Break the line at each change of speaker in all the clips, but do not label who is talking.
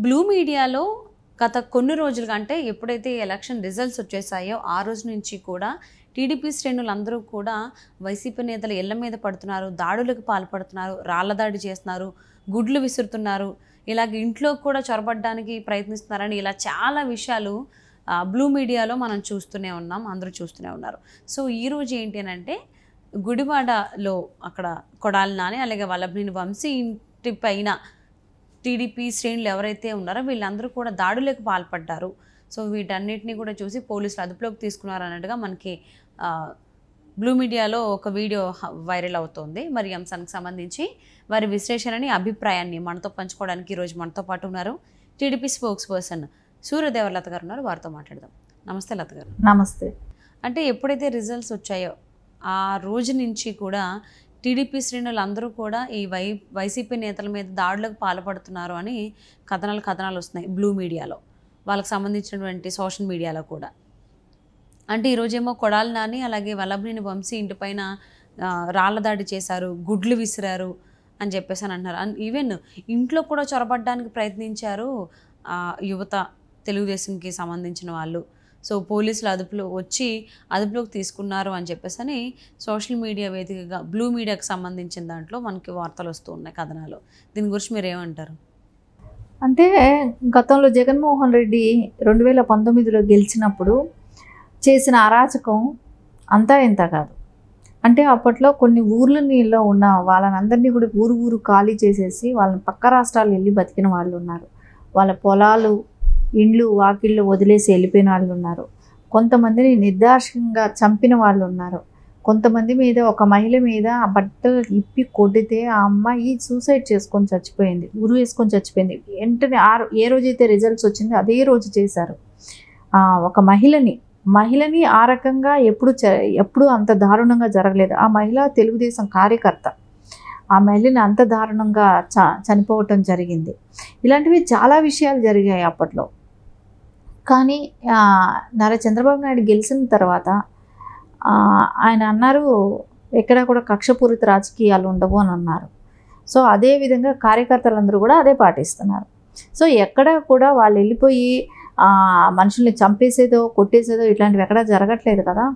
Blue మీడియాలో గత కొన్ని రోజులుగా అంటే ఎప్పుడైతే ఎలక్షన్ రిజల్ట్స్ వచ్చేసాయో ఆ రోజు నుంచి కూడా టీడీపీ శ్రేణులందరూ కూడా వైసీపీ నేతలు ఇళ్ల మీద పడుతున్నారు, దాడులకు పాల్పడుతున్నారు, రాళ్ల దాడి చేస్తున్నారు, గుడ్లు విసురుతున్నారు, ఇలాగ ఇంట్లో కూడా చొరబడడానికి ప్రయత్నిస్తున్నారని ఇలా చాలా విషయాలు బ్లూ మీడియాలో మనం చూస్తూనే ఉన్నాం, అందరూ చూస్తూనే ఉన్నారు. సో ఈరోజు ఏంటి అని అంటే గుడివాడలో అక్కడ కొడాలి నాని అలాగే వల్లభనేని వంశీ ఇంటి పైన టీడీపీ శ్రేణులు ఎవరైతే ఉన్నారో వీళ్ళందరూ కూడా దాడులకు పాల్పడ్డారు. సో వీటన్నిటిని కూడా చూసి పోలీసులు అదుపులోకి తీసుకున్నారు అన్నట్టుగా మనకి బ్లూ మీడియాలో ఒక వీడియో వైరల్ అవుతోంది. మరి అంశానికి సంబంధించి వారి విశ్లేషణని అభిప్రాయాన్ని మనతో పంచుకోవడానికి ఈరోజు మనతో పాటు ఉన్నారు టీడీపీ స్పోక్స్ పర్సన్ సూర్యదేవర లత గారు ఉన్నారు. వారితో మాట్లాడదాం. నమస్తే లత గారు.
నమస్తే.
అంటే ఎప్పుడైతే రిజల్ట్స్ వచ్చాయో ఆ రోజు నుంచి కూడా టీడీపీ శ్రేణులు అందరూ కూడా ఈ వైసీపీ నేతల మీద దాడులకు పాల్పడుతున్నారు అని కథనాలు వస్తున్నాయి బ్లూ మీడియాలో, వాళ్ళకి సంబంధించినటువంటి సోషల్ మీడియాలో కూడా. అంటే ఈరోజేమో కొడాలి నాని అలాగే వల్లభనేని వంశీ ఇంటిపైన రాళ్ల దాడి చేశారు, గుడ్లు విసిరారు అని చెప్పేసి అని అంటున్నారు. ఈవెన్ ఇంట్లో కూడా చొరబడ్డానికి ప్రయత్నించారు యువత, తెలుగుదేశంకి సంబంధించిన వాళ్ళు. సో పోలీసులు అదుపులోకి తీసుకున్నారు అని చెప్పేసి అని సోషల్ మీడియా వేదికగా బ్లూ మీడియాకి సంబంధించిన దాంట్లో మనకి వార్తలు వస్తూ ఉన్నాయి, కథనాలు. దీని గురించి మీరు ఏమంటారు?
అంటే గతంలో జగన్మోహన్ రెడ్డి 2019లో గెలిచినప్పుడు చేసిన అరాచకం అంతా ఇంత కాదు. అంటే అప్పట్లో కొన్ని ఊర్లలో ఉన్న వాళ్ళనందరినీ కూడా ఊరు ఖాళీ చేసేసి వాళ్ళని పక్క రాష్ట్రాలు వెళ్ళి బతికిన వాళ్ళు ఉన్నారు. వాళ్ళ పొలాలు, ఇండ్లు, వాకిళ్ళు వదిలేసి వెళ్ళిపోయిన వాళ్ళు ఉన్నారు. కొంతమందిని నిర్దాక్షిణ్యంగా చంపిన వాళ్ళు ఉన్నారు. కొంతమంది మీద, ఒక మహిళ మీద ఆ బట్టలు ఇప్పి కొడితే ఆ అమ్మాయి సూసైడ్ చేసుకొని చచ్చిపోయింది, ఉరి వేసుకొని చచ్చిపోయింది. వెంటనే ఏ రోజైతే రిజల్ట్స్ వచ్చిందో అదే రోజు చేశారు. ఒక మహిళని ఆ రకంగా ఎప్పుడు అంత దారుణంగా జరగలేదు. ఆ మహిళ తెలుగుదేశం కార్యకర్త. ఆ మహిళని అంత దారుణంగా చనిపోవటం జరిగింది. ఇలాంటివి చాలా విషయాలు జరిగాయి అప్పట్లో. కానీ నారా చంద్రబాబు నాయుడు గెలిచిన తర్వాత ఆయన అన్నారు, ఎక్కడా కూడా కక్షపూరిత రాజకీయాలు ఉండవు అని అన్నారు. సో అదేవిధంగా కార్యకర్తలందరూ కూడా అదే పాటిస్తున్నారు. సో ఎక్కడ కూడా వాళ్ళు వెళ్ళిపోయి మనుషుల్ని చంపేసేదో కొట్టేసేదో ఇట్లాంటివి ఎక్కడా జరగట్లేదు కదా.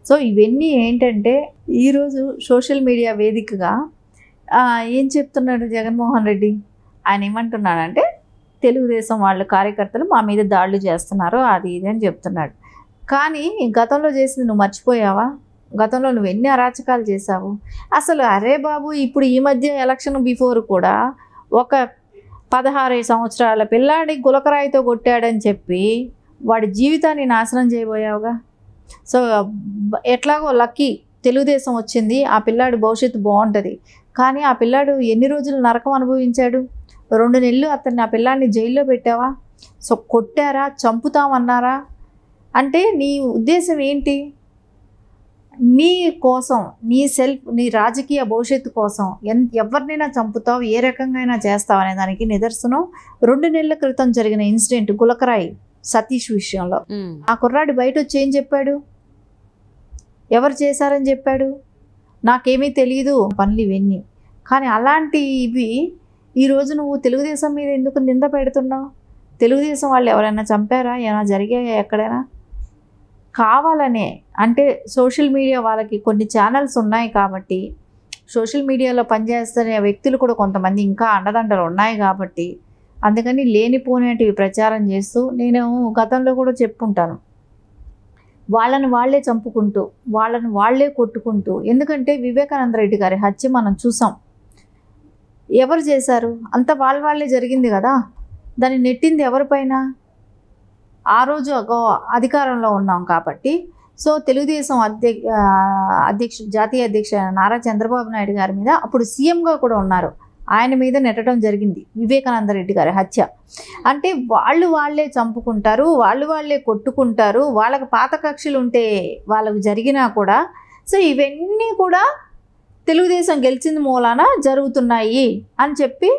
సో ఇవన్నీ ఏంటంటే ఈరోజు సోషల్ మీడియా వేదికగా ఏం చెప్తున్నాడు జగన్మోహన్ రెడ్డి? ఆయన ఏమంటున్నాడంటే తెలుగుదేశం వాళ్ళు కార్యకర్తలు మా మీద దాడులు చేస్తున్నారు, అది ఇది అని చెప్తున్నాడు. కానీ గతంలో చేసింది నువ్వు మర్చిపోయావా? గతంలో నువ్వు ఎన్ని అరాచకాలు చేశావు అసలు? అరే బాబు, ఇప్పుడు ఈ మధ్య ఎలక్షన్ బిఫోర్ కూడా ఒక 16 సంవత్సరాల పిల్లాడి గులకరాయితో కొట్టాడని చెప్పి వాడి జీవితాన్ని నాశనం చేయబోయావుగా. సో ఎట్లాగో లక్కీ తెలుగుదేశం వచ్చింది, ఆ పిల్లాడి భవిష్యత్తు బాగుంటుంది. కానీ ఆ పిల్లాడు ఎన్ని రోజులు నరకం అనుభవించాడు? 2 నెలలు ఆ పిల్లాడిని జైల్లో పెట్టావా? సో కొట్టారా, చంపుతామన్నారా? అంటే నీ ఉద్దేశం ఏంటి? నీ కోసం, నీ రాజకీయ భవిష్యత్తు కోసం ఎవరినైనా చంపుతావు, ఏ రకంగా అయినా చేస్తావు అనే దానికి నిదర్శనం 2 నెలల క్రితం జరిగిన ఇన్సిడెంట్ గులకరాయి సతీష్ విషయంలో. ఆ కుర్రాడు బయట వచ్చి ఏం చెప్పాడు? ఎవరు చేశారని చెప్పాడు? నాకేమీ తెలియదు పనులు ఇవన్నీ. కానీ అలాంటివి ఈరోజు నువ్వు తెలుగుదేశం మీద ఎందుకు నింద పెడుతున్నావు? తెలుగుదేశం వాళ్ళు ఎవరైనా చంపారా? ఏమైనా జరిగాయా ఎక్కడైనా? కావాలనే అంటే సోషల్ మీడియా వాళ్ళకి కొన్ని ఛానల్స్ ఉన్నాయి కాబట్టి, సోషల్ మీడియాలో పనిచేస్తున్న వ్యక్తులు కూడా కొంతమంది ఇంకా అండదండలు ఉన్నాయి కాబట్టి అందుకని లేనిపోనేటివి ప్రచారం చేస్తూ, నేను గతంలో కూడా చెప్పుకుంటాను, వాళ్ళని వాళ్ళే చంపుకుంటూ, వాళ్ళని వాళ్ళే కొట్టుకుంటూ. ఎందుకంటే వివేకానంద రెడ్డి గారి హత్య మనం చూసాం. ఎవరు చేశారు? అంత వాళ్ళే జరిగింది కదా. దాన్ని నెట్టింది ఎవరిపైన? ఆ రోజు అధికారంలో ఉన్నాం కాబట్టి. సో తెలుగుదేశం జాతీయ అధ్యక్ష నారా చంద్రబాబు నాయుడు గారి మీద, అప్పుడు సీఎంగా కూడా ఉన్నారు, ఆయన మీద నెట్టడం జరిగింది వివేకానంద రెడ్డి గారి హత్య. అంటే వాళ్ళే చంపుకుంటారు, వాళ్ళే కొట్టుకుంటారు, వాళ్ళకి పాత కక్షలు ఉంటే వాళ్ళకు జరిగినా కూడా. సో ఇవన్నీ కూడా తెలుగుదేశం గెలిచిన మూలాన జరుగుతున్నాయి అని చెప్పి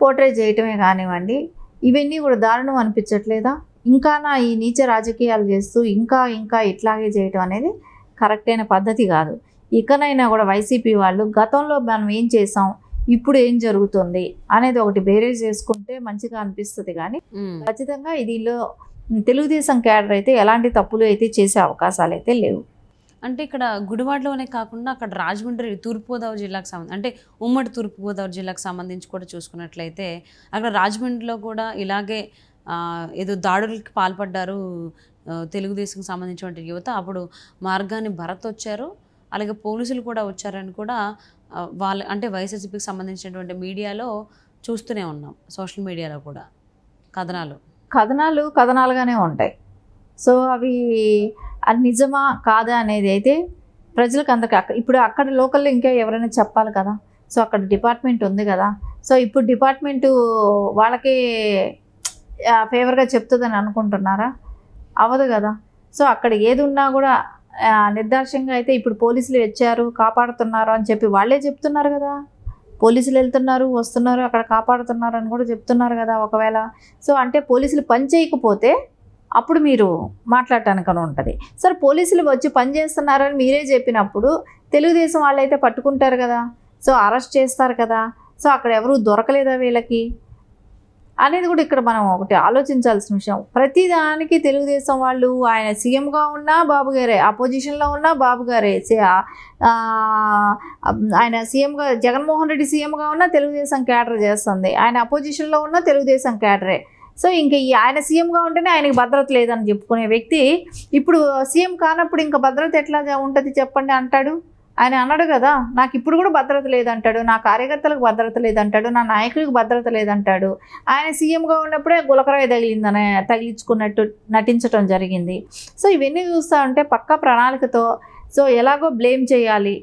పోర్ట్రే చేయటమే కానివ్వండి. ఇవన్నీ కూడా దారుణం అనిపించట్లేదా? ఇంకా ఈ నీచ రాజకీయాలు చేస్తూ ఇంకా ఇట్లాగే చేయటం అనేది కరెక్ట్ అయిన పద్ధతి కాదు. ఇకనైనా కూడా వైసీపీ వాళ్ళు గతంలో మనం ఏం చేసాం, ఇప్పుడు ఏం జరుగుతుంది అనేది ఒకటి బేరేజ్ చేసుకుంటే మంచిగా అనిపిస్తుంది. కానీ
ఉమ్.
ఖచ్చితంగా దీనిలో తెలుగుదేశం క్యాడర్ అయితే ఎలాంటి తప్పులు అయితే చేసే అవకాశాలు అయితే లేవు.
అంటే ఇక్కడ గుడివాడలోనే కాకుండా అక్కడ రాజమండ్రి తూర్పుగోదావరి జిల్లాకు సంబంధించి అంటే ఉమ్మడి తూర్పుగోదావరి జిల్లాకు సంబంధించి కూడా చూసుకున్నట్లయితే అక్కడ రాజమండ్రిలో కూడా ఇలాగే ఏదో దాడులకి పాల్పడ్డారు తెలుగుదేశంకి సంబంధించిన యువత. అప్పుడు మార్గాన్ని భరత్ వచ్చారు, అలాగే పోలీసులు కూడా వచ్చారని కూడా వాళ్ళ అంటే వైఎస్ఆర్సీపీకి సంబంధించినటువంటి మీడియాలో చూస్తూనే ఉన్నాం, సోషల్ మీడియాలో కూడా
కథనాలుగానే ఉంటాయి. సో అవి అది నిజమా కాదా అనేది అయితే ప్రజలకు అందరికీ ఇప్పుడు అక్కడ లోకల్లో ఇంకా ఎవరైనా చెప్పాలి కదా. సో అక్కడ డిపార్ట్మెంట్ ఉంది కదా. సో ఇప్పుడు డిపార్ట్మెంటు వాళ్ళకి ఫేవర్గా చెప్తుందని అనుకుంటున్నారా? అవ్వదు కదా. సో అక్కడ ఏది ఉన్నా కూడా నిర్దాక్ష్యంగా అయితే ఇప్పుడు పోలీసులు వచ్చారు కాపాడుతున్నారు అని చెప్పి వాళ్ళే చెప్తున్నారు కదా. పోలీసులు వెళ్తున్నారు వస్తున్నారు అక్కడ కాపాడుతున్నారు అని కూడా చెప్తున్నారు కదా ఒకవేళ. సో అంటే పోలీసులు పని చేయకపోతే అప్పుడు మీరు మాట్లాడటానికి ఉంటుంది. సరే పోలీసులు వచ్చి పని చేస్తున్నారని మీరే చెప్పినప్పుడు తెలుగుదేశం వాళ్ళైతే పట్టుకుంటారు కదా. సో అరెస్ట్ చేస్తారు కదా. సో అక్కడ ఎవరు దొరకలేదా వీళ్ళకి అనేది కూడా ఇక్కడ మనం ఒకటి ఆలోచించాల్సిన విషయం. ప్రతిదానికి తెలుగుదేశం వాళ్ళు ఆయన సీఎంగా ఉన్నా బాబు గారే, అపోజిషన్లో ఉన్నా బాబు గారే, ఆయన సీఎంగా జగన్మోహన్ రెడ్డి సీఎంగా ఉన్నా తెలుగుదేశం క్యాడర్ చేస్తుంది, ఆయన అపోజిషన్లో ఉన్నా తెలుగుదేశం క్యాడరే. సో ఇంకా ఈ ఆయన సీఎంగా ఉంటేనే ఆయనకి భద్రత లేదని చెప్పుకునే వ్యక్తి ఇప్పుడు సీఎం కానప్పుడు ఇంకా భద్రత ఎట్లా ఉంటుంది చెప్పండి అంటాడు. ఆయన అన్నాడు కదా, నాకు ఇప్పుడు కూడా భద్రత లేదంటాడు, నా కార్యకర్తలకు భద్రత లేదంటాడు, నా నాయకులకు భద్రత లేదంటాడు. ఆయన సీఎంగా ఉన్నప్పుడే గులకరాయి తగిలించుకున్నట్టు నటించడం జరిగింది. సో ఇవన్నీ చూస్తూ ఉంటే పక్కా ప్రణాళికతో సో ఎలాగో బ్లేమ్ చేయాలి.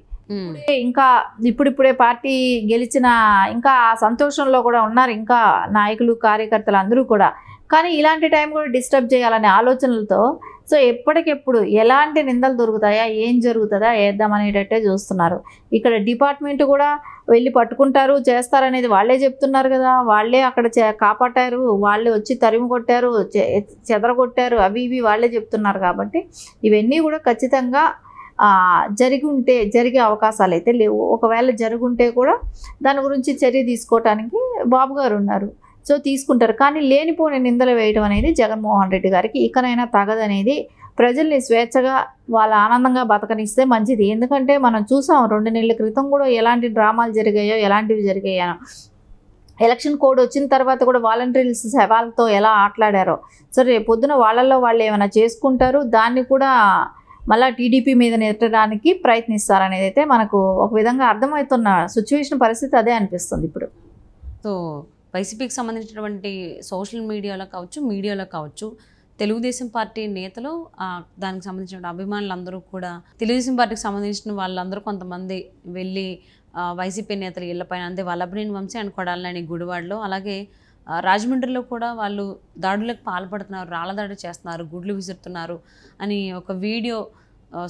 ఇంకా ఇప్పుడిప్పుడే పార్టీ గెలిచిన ఇంకా సంతోషంలో కూడా ఉన్నారు ఇంకా నాయకులు కార్యకర్తలు అందరూ కూడా. కానీ ఇలాంటి టైం కూడా డిస్టర్బ్ చేయాలనే ఆలోచనలతో సో ఎప్పటికెప్పుడు ఎలాంటి నిందలు దొరుకుతాయా ఏం జరుగుతుందా వేద్దామనేటట్టే చూస్తున్నారు. ఇక్కడ డిపార్ట్మెంట్ కూడా వెళ్ళి పట్టుకుంటారు చేస్తారనేది వాళ్ళే చెప్తున్నారు కదా. వాళ్ళే అక్కడ కాపాటారు, వాళ్ళే వచ్చి తరిమి కొట్టారు, చెదరగొట్టారు, అవి ఇవి వాళ్ళే చెప్తున్నారు. కాబట్టి ఇవన్నీ కూడా ఖచ్చితంగా జరిగే అవకాశాలు అయితే లేవు. ఒకవేళ జరుగుంటే కూడా దాని గురించి చర్య తీసుకోవటానికి బాబు గారు ఉన్నారు. సో తీసుకుంటారు. కానీ లేనిపోని నిందలు వేయడం అనేది జగన్మోహన్ రెడ్డి గారికి ఇకనైనా తగదనేది ప్రజల్ని స్వేచ్ఛగా వాళ్ళ ఆనందంగా బతకనిస్తే మంచిది. ఎందుకంటే మనం చూసాం 2 నెలల క్రితం కూడా ఎలాంటి డ్రామాలు జరిగాయో ఎలాంటివి జరిగాయో. ఎలక్షన్ కోడ్ వచ్చిన తర్వాత కూడా వాలంటీర్స్ సవాల్తో ఎలా ఆటలాడారో. సో రేపు పొద్దున వాళ్ళల్లో వాళ్ళు ఏమైనా చేసుకుంటారు, దాన్ని కూడా మళ్ళీ టీడీపీ మీద నెట్టడానికి ప్రయత్నిస్తారనేది అయితే మనకు ఒక విధంగా అర్థమవుతున్న సిచ్యువేషన్ పరిస్థితి అదే అనిపిస్తుంది ఇప్పుడు.
సో వైసీపీకి సంబంధించినటువంటి సోషల్ మీడియాలో కావచ్చు మీడియాలో కావచ్చు తెలుగుదేశం పార్టీ నేతలు దానికి సంబంధించిన అభిమానులందరూ కూడా తెలుగుదేశం పార్టీకి సంబంధించిన వాళ్ళందరూ కొంతమంది వెళ్ళి వైసీపీ నేతలు ఇళ్లపైన అంతే వల్లభనేని వంశీ అండ్ కొడాలని గుడివాడలో అలాగే రాజమండ్రిలో కూడా వాళ్ళు దాడులకు పాల్పడుతున్నారు, రాళ్ళ దాడి చేస్తున్నారు, గుడ్లు విసురుతున్నారు అని ఒక వీడియో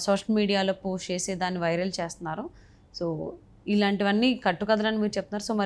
సోషల్ మీడియాలో పోస్ట్ చేసి దాన్ని వైరల్ చేస్తున్నారు. సో ఇలాంటివన్నీ కట్టుకథలని మీరు చెప్తున్నారు. సో మరి